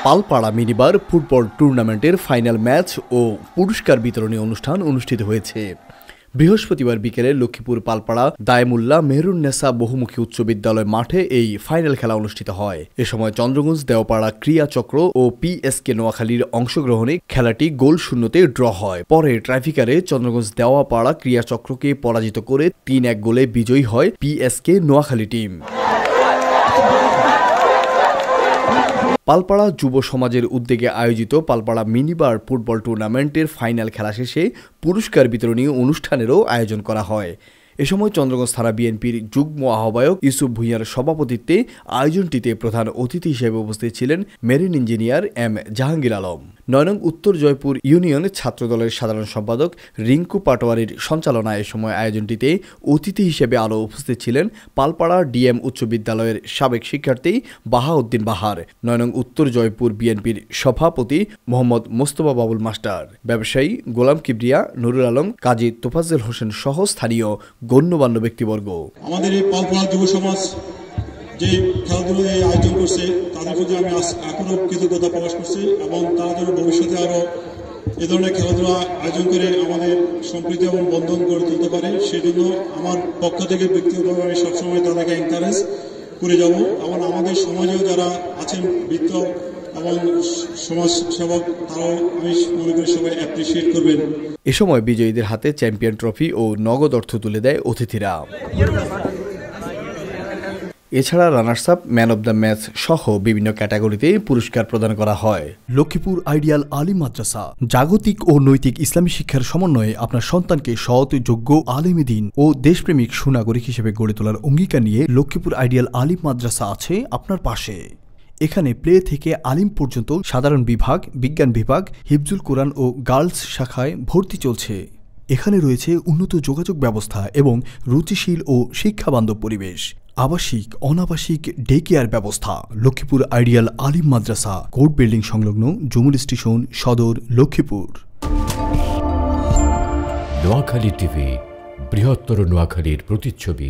Palpara minibar football টুর্নামেন্টের final match ও পুরস্কার বিতরণী অনুষ্ঠান অনুষ্ঠিত হয়েছে। বৃহস্পতিবার বিকেলে লক্ষ্মীপুর পালপাড়া দায়মুল্লাহ মেহরুন্নেসা বহুমুখী উচ্চ বিদ্যালয় মাঠে এই ফাইনাল খেলা অনুষ্ঠিত হয়। এ সময় চন্দ্রগঞ্জ দেওপাড়া ক্রীড়া চক্র ও পিএসকে নোয়াখালীর অংশগ্রহণে খেলাটি গোল শূন্যতে ড্র হয়। পরে ট্রাইফিকারে চন্দ্রগঞ্জ দেওয়াপাড়া ক্রীড়া চক্রকে পরাজিত করে ৩-১ গোলে বিজয়ী হয় পিএসকে নোয়াখালী টিম। পালপাড়া যুব সমাজের উদ্যোগে আয়োজিত পালপাড়া মিনিবার ফুটবল টুর্নামেন্টের ফাইনাল খেলা শেষে পুরস্কার বিতরণী অনুষ্ঠানেরও আয়োজন করা হয়। এ সময় চন্দ্রগঞ্জ থানা বিএনপির যুগ্ম আহ্বায়ক ইউসুফ ভূঁইয়ার সভাপতিত্বে আয়োজনটিতে প্রধান অতিথি হিসেবে উপস্থিত ছিলেন marine engineer M Jahangir Alam. ৯ নং উত্তর জয়পুর ইউনিয়ন ছাত্রদলের সাধারণ সম্পাদক রিঙ্কু পাটোয়ারির সঞ্চালনায় এ সময় আয়োজনটিতে অতিথি হিসেবে আরও উপস্থিত ছিলেন পালপাড়া ডিএম উচ্চ বিদ্যালয়ের সাবেক শিক্ষার্থী বাহাউদ্দিন বাহার, ৯ নং উত্তর জয়পুর বিএনপির সভাপতি মোহাম্মদ মোস্তফা বাবুল মাস্টার, ব্যবসায়ী গোলাম কিবরিয়া, নুরুল আলম, কাজী তোফাজ্জল হোসেন সহ স্থানীয় গণ্যমান্য ব্যক্তিবর্গ। আমাদের এই পালপাড়া যুব সমাজ যে খেলাধুলো আয়োজন করছে তাদের প্রতি আমি এখনো কৃতজ্ঞতা প্রকাশ করছি এবং তারা যেন ভবিষ্যতে আরো এ ধরনের খেলাধুলা আয়োজন করে আমাদের সম্প্রীতি এবং বন্ধন গড়ে তুলতে পারে। সেই জন্য আমার পক্ষ থেকে ব্যক্তিগতভাবে আমি সবসময় তাদেরকে এনকারেজ করে যাব এবং আমাদের সমাজেও যারা আছেন বৃত্ত এবং সমাজ সেবক তারাও আমি মনে করি সবাই অ্যাপ্রিসিয়েট করবেন। এ সময় বিজয়ীদের হাতে চ্যাম্পিয়ন ট্রফি ও নগদ অর্থ তুলে দেয় অতিথিরা। এছাড়া runners up, man of the match সহ বিভিন্ন ক্যাটাগরিতে পুরস্কার প্রদান করা হয়। লক্ষ্মীপুর আইডিয়াল আলিম মাদ্রাসা জাগতিক ও নৈতিক ইসলামী শিক্ষার সমন্বয়ে আপনার সন্তানকে সৎ, যোগ্য, আলেমে দ্বীন ও দেশপ্রেমিক সুনাগরিক হিসেবে গড়ে তোলার অঙ্গীকার নিয়ে লক্ষ্মীপুর আইডিয়াল আলিম মাদ্রাসা আছে আপনার পাশে। এখানে প্লে থেকে আলিম পর্যন্ত সাধারণ বিভাগ, বিজ্ঞান বিভাগ, হিফজুল কোরআন ও গার্লস শাখায় ভর্তি চলছে। এখানে রয়েছে উন্নত যোগাযোগ ব্যবস্থা এবং রুচিশীল ও শিক্ষাবান্ধব পরিবেশ, আবাসিক অনাবাসিক ডে কেয়ার ব্যবস্থা। লক্ষ্মীপুর আইডিয়াল আলিম মাদ্রাসা, কোর্ট বিল্ডিং সংলগ্ন, জমুল স্টেশন, সদর, লক্ষ্মীপুর। নোয়াখালী টিভি, বৃহত্তর নোয়াখালীর প্রতিচ্ছবি।